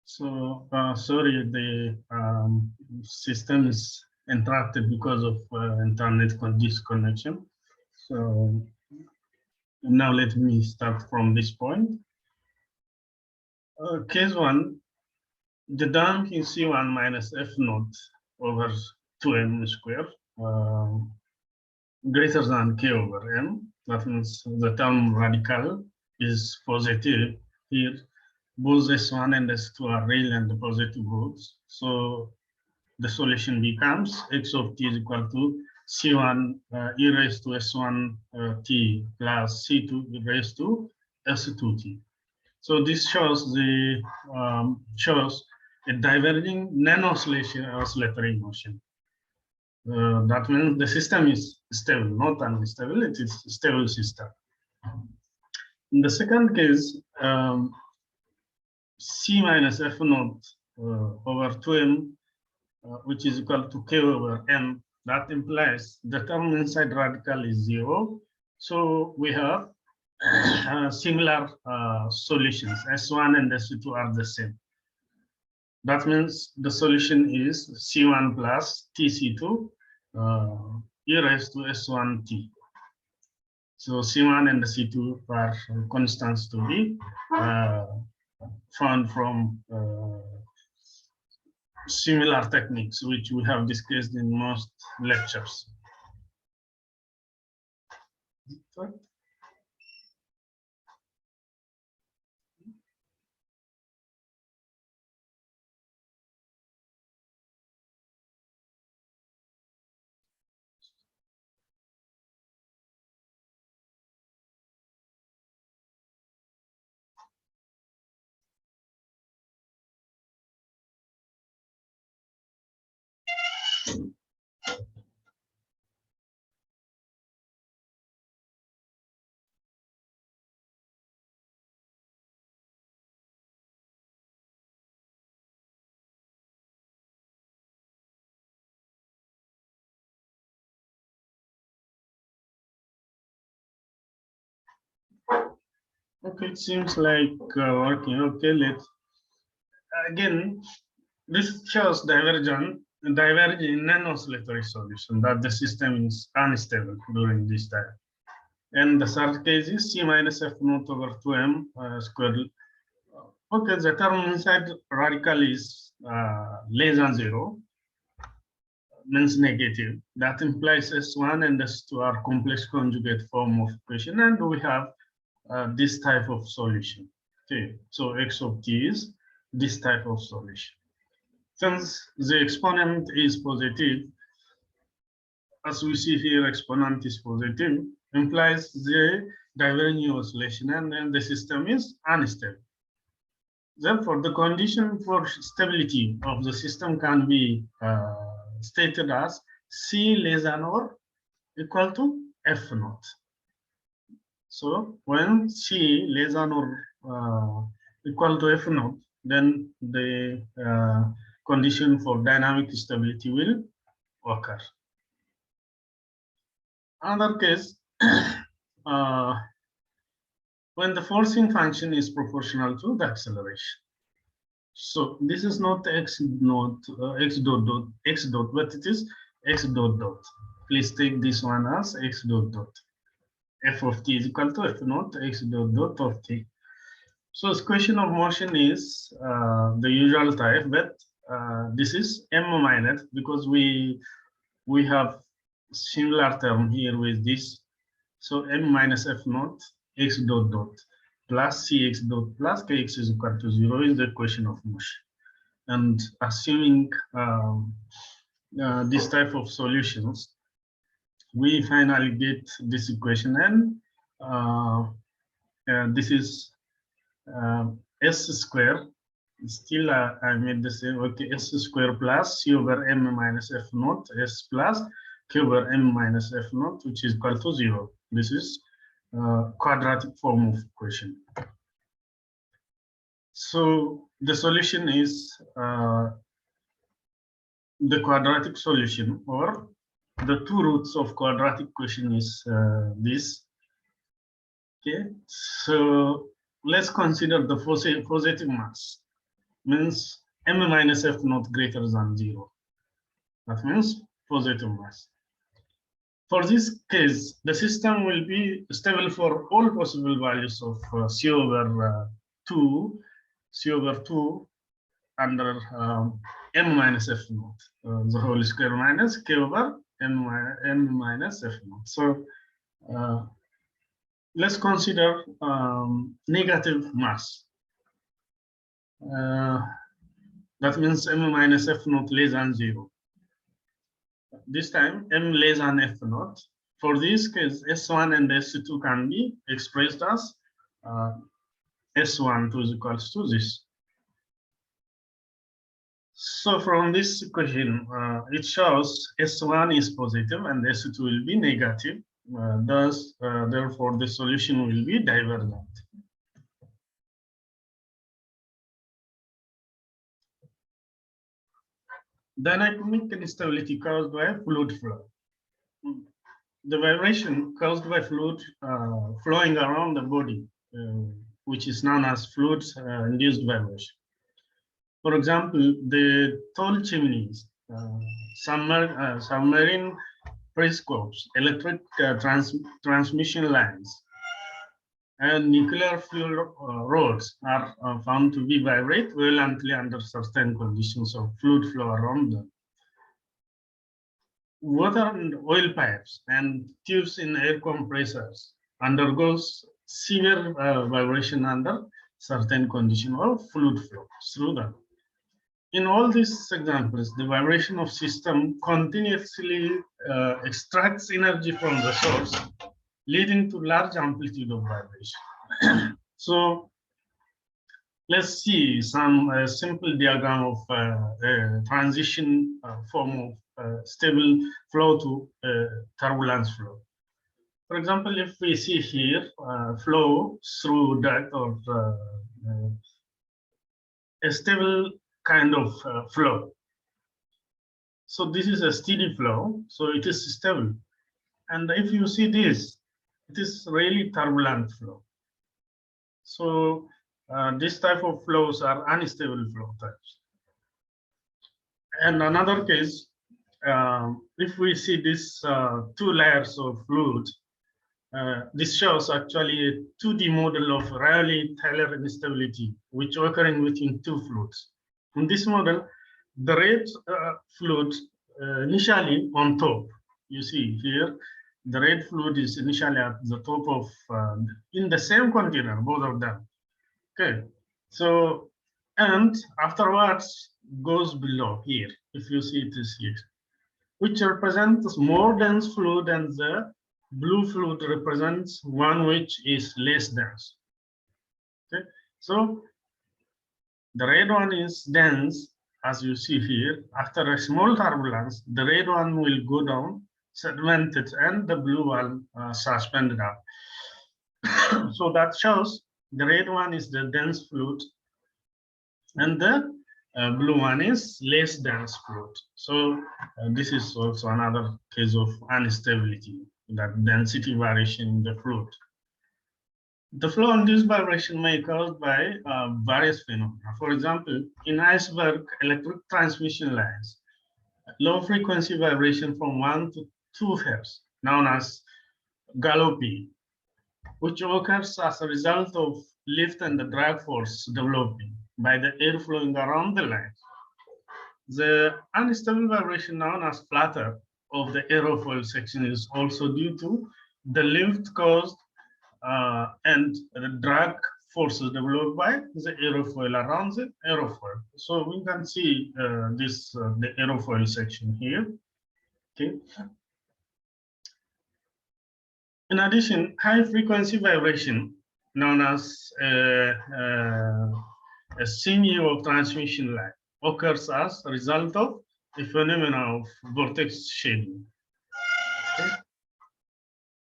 Sorry, the system is interrupted because of internet disconnection. So now let me start from this point. Case 1, the damping C1 minus F naught over 2m squared greater than K over M. That means the term radical is positive here. Both S1 and S2 are real and positive roots. So the solution becomes x of t is equal to C1 e raised to S1 t plus C2 e raised to S2t. So this shows the shows a diverging non-oscillatory motion. That means the system is stable, not unstable. It is a stable system. In the second case, C minus F naught over 2m, which is equal to K over M. That implies the term inside radical is 0. So we have similar solutions. S1 and S2 are the same. That means the solution is C1 plus TC2 e raised to S1t. So C1 and the C2 are constants to be found from similar techniques, which we have discussed in most lectures. Okay, it seems like working. Okay, let's again. This shows diverging non-oscillatory solution, that the system is unstable during this time. And the third case is C minus F naught over 2m squared. Okay, the term inside radical is less than 0, means negative. That implies S1 and S2 are complex conjugate form of equation, and we have this type of solution. Okay, so x of t is this type of solution. Since the exponent is positive, as we see here, exponent is positive, implies the diverging oscillation, and then the system is unstable. Therefore, the condition for stability of the system can be stated as C less than or equal to F naught. So when C less than or equal to F naught, then the condition for dynamic stability will occur. Another case, when the forcing function is proportional to the acceleration. So this is not x dot, but it is x dot dot. Please take this one as x dot dot. F of t is equal to F naught x dot dot of t. So the equation of motion is the usual type, but this is m minus, because we have similar term here with this. So m minus F naught x dot dot plus cx dot plus kx is equal to 0 is the equation of motion. And assuming this type of solutions, we finally get this equation, and this is s square. Still, I made the same. Okay, s square plus c over m minus f naught s plus k over m minus f naught, which is equal to 0. This is quadratic form of equation. So the solution is the quadratic solution, or the two roots of quadratic equation is this. Okay, so let's consider the positive mass. means m minus f naught greater than 0. That means positive mass. For this case, the system will be stable for all possible values of C over 2, C over 2 under m minus f naught, the whole square minus k over m minus f naught. So let's consider negative mass. That means m minus f naught less than 0. This time m less than f naught. For this case, S1 and S2 can be expressed as S1 is equals to this. So from this equation, it shows S1 is positive and S2 will be negative. Thus, therefore, the solution will be divergent. Dynamic instability caused by fluid flow. The vibration caused by fluid flowing around the body, which is known as fluid-induced vibration. For example, the tall chimneys, submarine periscopes, electric transmission lines, and nuclear fuel rods are found to be vibrate violently under certain conditions of fluid flow around them. Water and oil pipes and tubes in air compressors undergoes severe vibration under certain condition of fluid flow through them. In all these examples, the vibration of system continuously extracts energy from the source, leading to large amplitude of vibration. So let's see some simple diagram of transition form of stable flow to turbulence flow. For example, if we see here flow through duct or a stable kind of flow. So this is a steady flow, so it is stable. And if you see this, it is really turbulent flow. So this type of flows are unstable flow types. And another case, if we see this two layers of fluid, this shows actually a 2D model of Rayleigh-Taylor instability, which occurring between two fluids. In this model, the red fluid initially on top, you see here, the red fluid is initially at the top of, in the same container, both of them. Okay, so, and afterwards goes below here, if you see it is here, which represents more dense fluid, and the blue fluid represents one which is less dense. Okay, so the red one is dense, as you see here. After a small turbulence, the red one will go down, sedimented, and the blue one suspended up. So that shows the red one is the dense fluid, and the blue one is less dense fluid. So this is also another case of instability, that density variation in the fluid. The flow-induced vibration may be caused by various phenomena. For example, in iceberg electric transmission lines, low-frequency vibration from 1 to 2 Hz, known as galloping, which occurs as a result of lift and the drag force developing by the air flowing around the line. The unstable vibration known as flutter of the aerofoil section is also due to the lift caused and the drag forces developed by the aerofoil around the aerofoil. So we can see this the aerofoil section here. Okay. In addition, high frequency vibration known as a sinew of transmission line occurs as a result of the phenomena of vortex shading. Okay.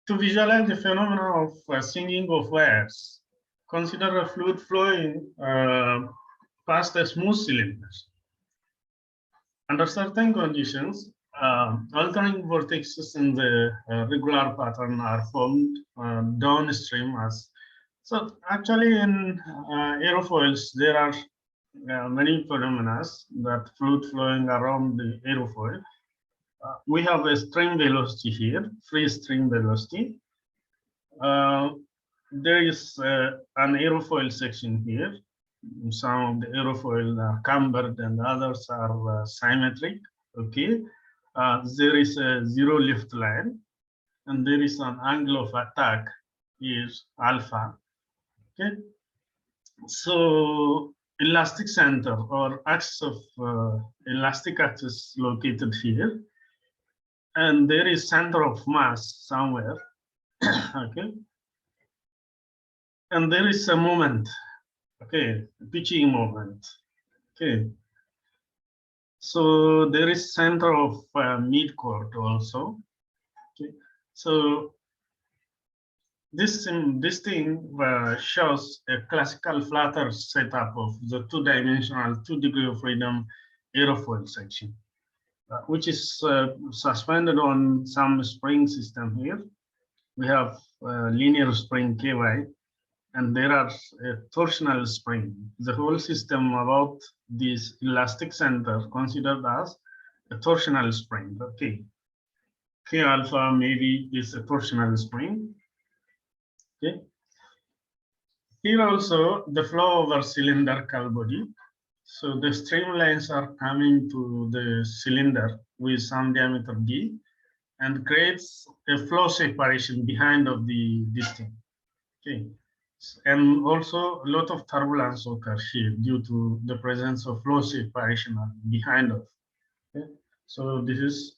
To visualize the phenomena of singing of wires, consider a fluid flowing past a smooth cylinder. Under certain conditions, altering vortexes in the regular pattern are formed downstream. As so, actually, in aerofoils, there are many phenomena that fluid flowing around the aerofoil. We have a stream velocity here, free stream velocity. There is an aerofoil section here. Some of the aerofoil are cambered and others are symmetric. Okay. There is a zero lift line, and there is an angle of attack is alpha. Okay. So elastic center or axis of elastic axis located here, and there is center of mass somewhere. Okay. And there is a moment, okay, pitching moment. Okay. So there is center of mid-court also. Okay. So this thing shows a classical flatter setup of the two-dimensional 2 degree of freedom aerofoil section, which is suspended on some spring system here. We have linear spring Ky, and there are a torsional spring. The whole system about this elastic center considered as a torsional spring. Okay. K alpha maybe is a torsional spring. Okay. Here also the flow over cylindrical body. So the streamlines are coming to the cylinder with some diameter d and creates a flow separation behind of this thing. Okay. And also a lot of turbulence occurs here due to the presence of flow separation behind of. Okay. So this is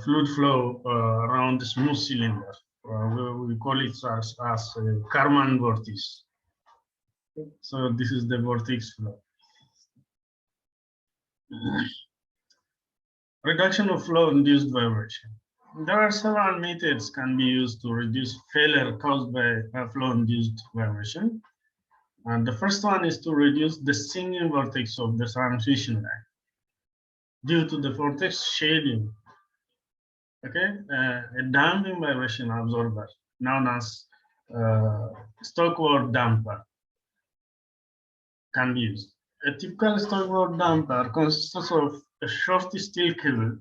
fluid flow around the smooth cylinder. We call it as a Karman vortex. Okay. So this is the vortex flow. Reduction of flow-induced vibration. There are several methods can be used to reduce failure caused by flow-induced vibration. And the first one is to reduce the singing vortex of the transmission line due to the vortex shading. Okay, a damping vibration absorber known as Stockward damper can be used. A typical Stockward damper consists of a short steel cable.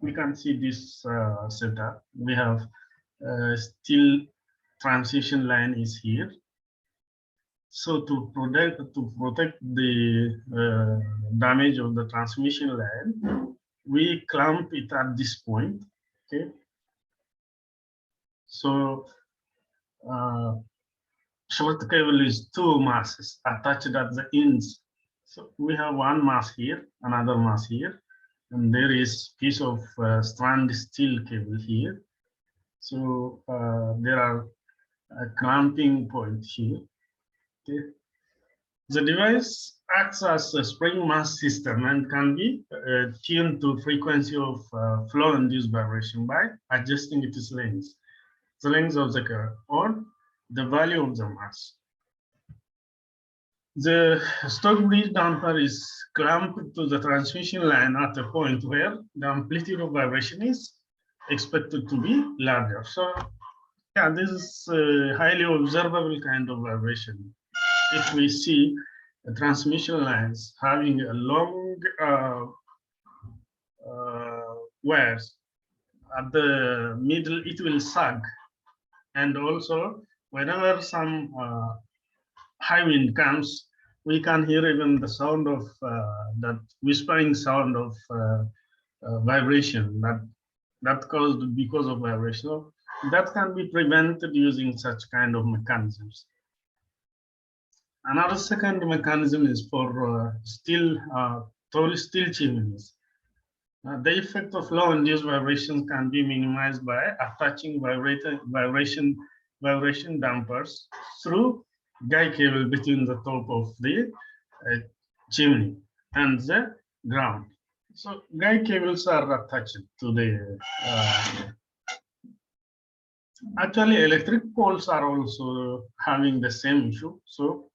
We can see this setup. We have steel transition line is here. So to protect the damage of the transmission line, we clamp it at this point. Okay. So short cable is two masses attached at the ends. So we have one mass here, another mass here, and there is piece of strand steel cable here. So there are a clamping point here. Okay. The device acts as a spring mass system and can be tuned to frequency of flow-induced vibration by adjusting its length, the length of the curve, or the value of the mass. The Stokes-Bridge damper is clamped to the transmission line at a point where the amplitude of vibration is expected to be larger. So, yeah, this is a highly observable kind of vibration. If we see the transmission lines having a long wires at the middle, it will sag, and also whenever some high wind comes, we can hear even the sound of that whispering sound of vibration that caused because of vibration. So that can be prevented using such kind of mechanisms. Another second mechanism is for tall steel chimneys. The effect of flow-induced vibrations can be minimized by attaching vibration dampers through guy cable between the top of the chimney and the ground. So guy cables are attached to the actually electric poles are also having the same issue. So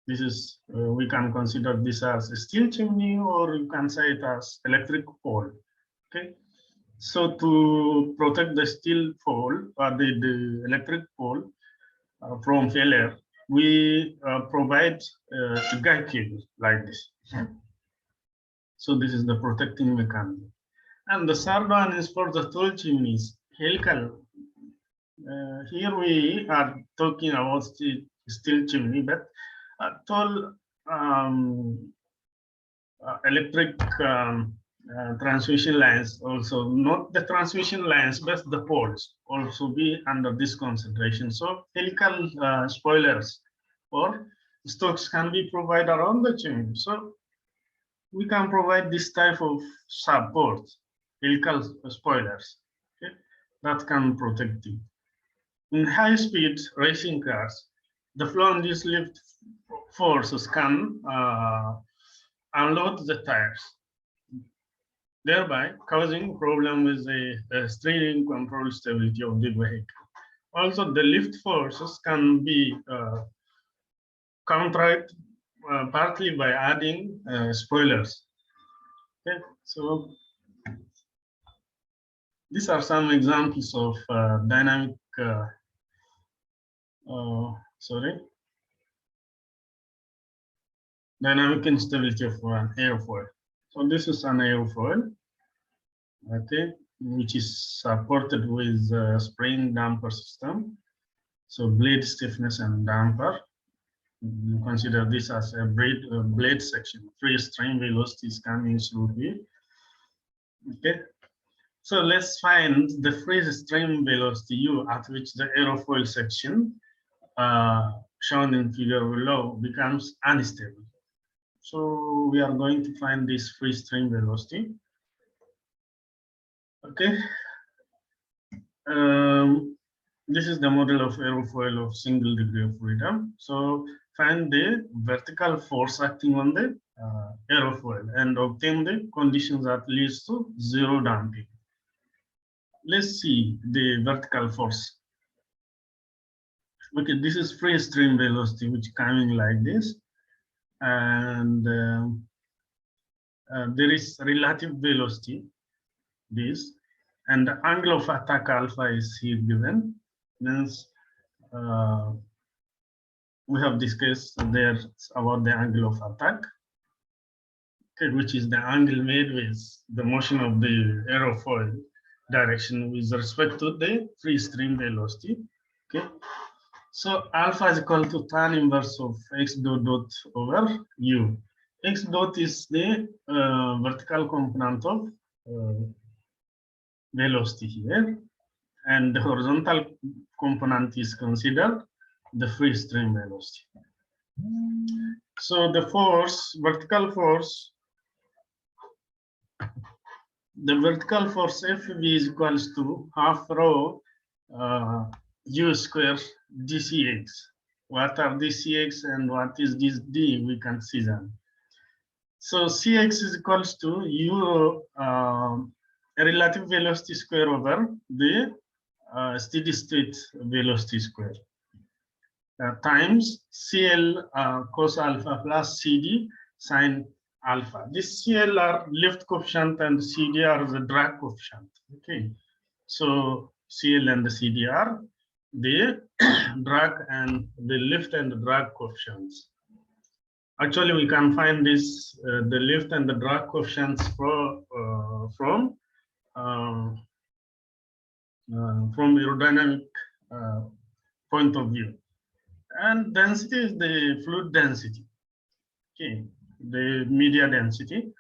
this is we can consider this as a steel chimney, or you can say it as electric pole. Okay. So to protect the steel pole or the electric pole from failure, we provide a guide cable like this. So this is the protecting mechanism. And the third one is for the tall chimneys, helical. Here we are talking about steel chimney, but tall electric transmission lines also, not the transmission lines, but the poles also be under this consideration. So helical spoilers or stocks can be provided around the chimney. So we can provide this type of support, helical spoilers, okay, that can protect you. In high-speed racing cars, the flow-induced lift forces can unload the tires, thereby causing problem with the steering control stability of the vehicle. Also, the lift forces can be countered partly by adding spoilers. Okay, so these are some examples of dynamic dynamic instability of an airfoil. So this is an airfoil, okay, which is supported with a spring damper system. So blade stiffness and damper. You consider this as a blade section. Free stream velocity is coming through here. Okay. So let's find the free stream velocity U at which the aerofoil section shown in figure below becomes unstable. So we are going to find this free stream velocity. Okay. This is the model of aerofoil of single degree of freedom. So find the vertical force acting on the aerofoil and obtain the conditions that leads to zero damping. Let's see the vertical force. Okay, this is free stream velocity, which coming like this, and there is relative velocity, this, and the angle of attack alpha is here given. Means we have discussed there about the angle of attack, okay, which is the angle made with the motion of the aerofoil direction with respect to the free stream velocity. Okay, so alpha is equal to tan inverse of x dot over u. X dot is the vertical component of velocity here, and the horizontal component is considered the free stream velocity. So the force, vertical force, the vertical force FV is equals to half rho u square dcx. What are dcx and what is this d? We can see them. So cx is equals to u relative velocity square over the steady state velocity square times CL cos alpha plus CD sin alpha. This CL are lift coefficient and CD are the drag coefficient. Okay, so CL and the CD are the drag and the lift and the drag coefficients. Actually, we can find this the lift and the drag coefficients from aerodynamic point of view. And density is the fluid density. Okay, the media density.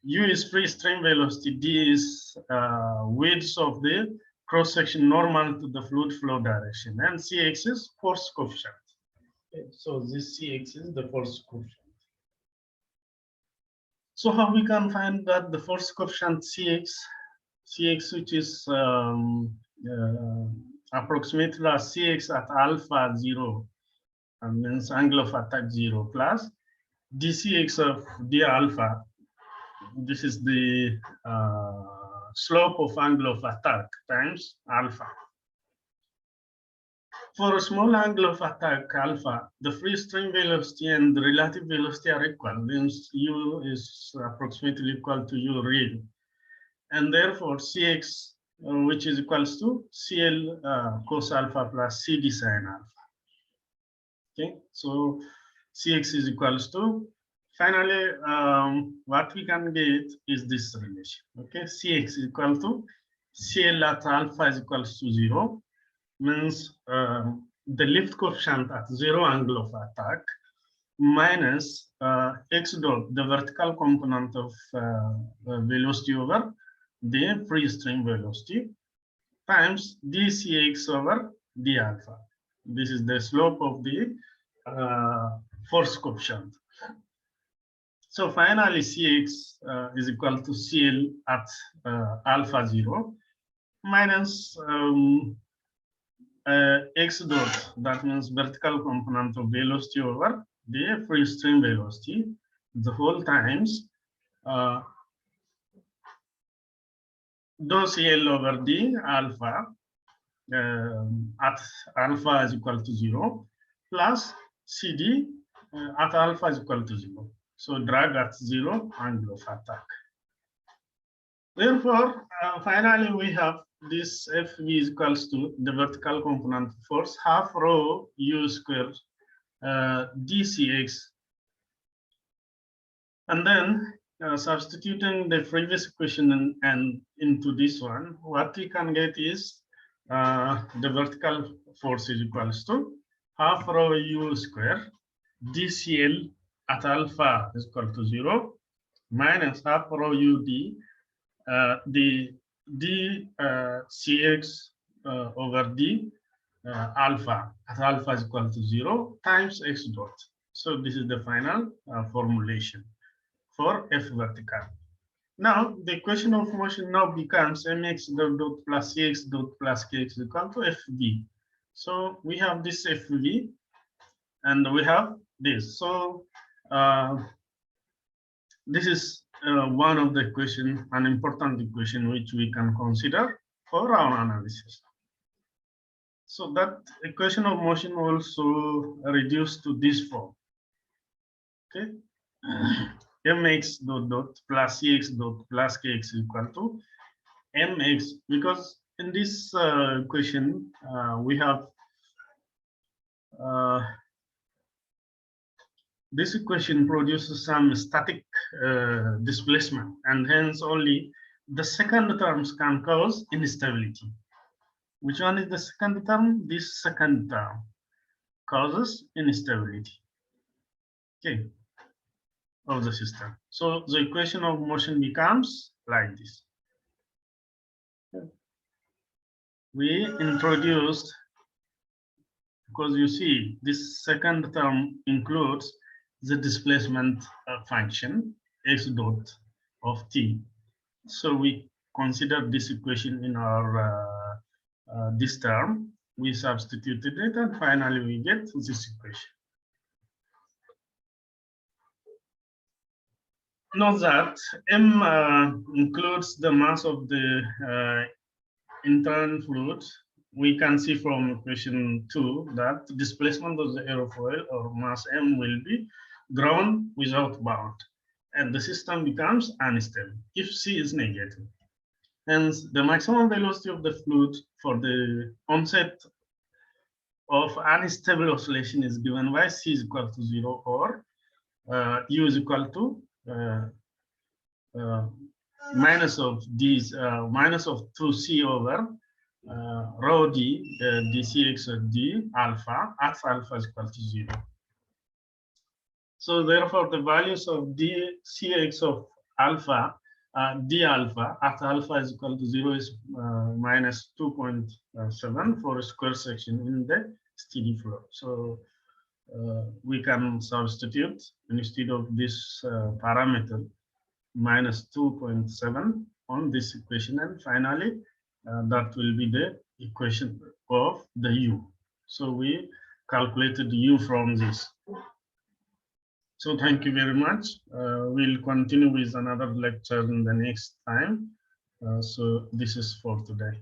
U is free stream velocity. D is width of the cross section normal to the fluid flow direction, and Cx is force coefficient. Okay, so this Cx is the force coefficient. So how we can find that the force coefficient Cx, which is approximately Cx at alpha 0, means angle of attack 0, plus dcx of d alpha. This is the slope of angle of attack times alpha. For a small angle of attack alpha, the free stream velocity and the relative velocity are equal, means u is approximately equal to u real, and therefore cx, which is equals to cl cos alpha plus cd sin alpha. Okay, so Cx is equals to, finally, what we can get is this relation. Okay, Cx is equal to Cl at alpha is equals to 0, means the lift coefficient at 0 angle of attack, minus x dot, the vertical component of velocity over the free stream velocity, times dCx over d alpha. This is the slope of the force coefficient. So finally, Cx is equal to Cl at alpha 0 minus x dot, that means vertical component of velocity over the free stream velocity, the whole times dou Cl over d alpha at alpha is equal to 0 plus Cd at alpha is equal to 0. So drag at 0 angle of attack. Therefore, finally we have this FV is equals to the vertical component force half rho u squared dCx, and then substituting the previous equation and into this one, what we can get is the vertical force is equals to half rho u squared dCl at alpha is equal to 0 minus half rho ud the dCx over d alpha at alpha is equal to 0 times x dot. So this is the final formulation for F vertical. Now the equation of motion now becomes mx dot plus cx dot plus kx equal to Fv. So we have this Fv and we have this. So this is one of the equation, an important equation which we can consider for our analysis. So that equation of motion also reduced to this form. Okay, mx dot dot plus cx dot plus kx equal to mx, because in this equation we have this equation produces some static displacement, and hence only the second terms can cause instability. Which one is the second term? This second term causes instability, okay, of the system. So the equation of motion becomes like this. We introduced, because you see this second term includes the displacement function x dot of t. So we consider this equation in our this term. We substituted it, and finally we get this equation. Note that m includes the mass of the internal fluid. We can see from equation 2 that displacement of the aerofoil or mass m will be ground without bound, and the system becomes unstable if c is negative. Hence, the maximum velocity of the fluid for the onset of unstable oscillation is given by c is equal to 0 or u is equal to minus of these minus of 2c over rho d dcx of d alpha at alpha is equal to 0. So therefore, the values of dcx of alpha d alpha at alpha is equal to 0 is minus 2.7 for a square section in the steady flow. So we can substitute instead of this parameter minus 2.7 on this equation, and finally that will be the equation of the u. So we calculated u from this. So thank you very much. We'll continue with another lecture in the next time. So this is for today.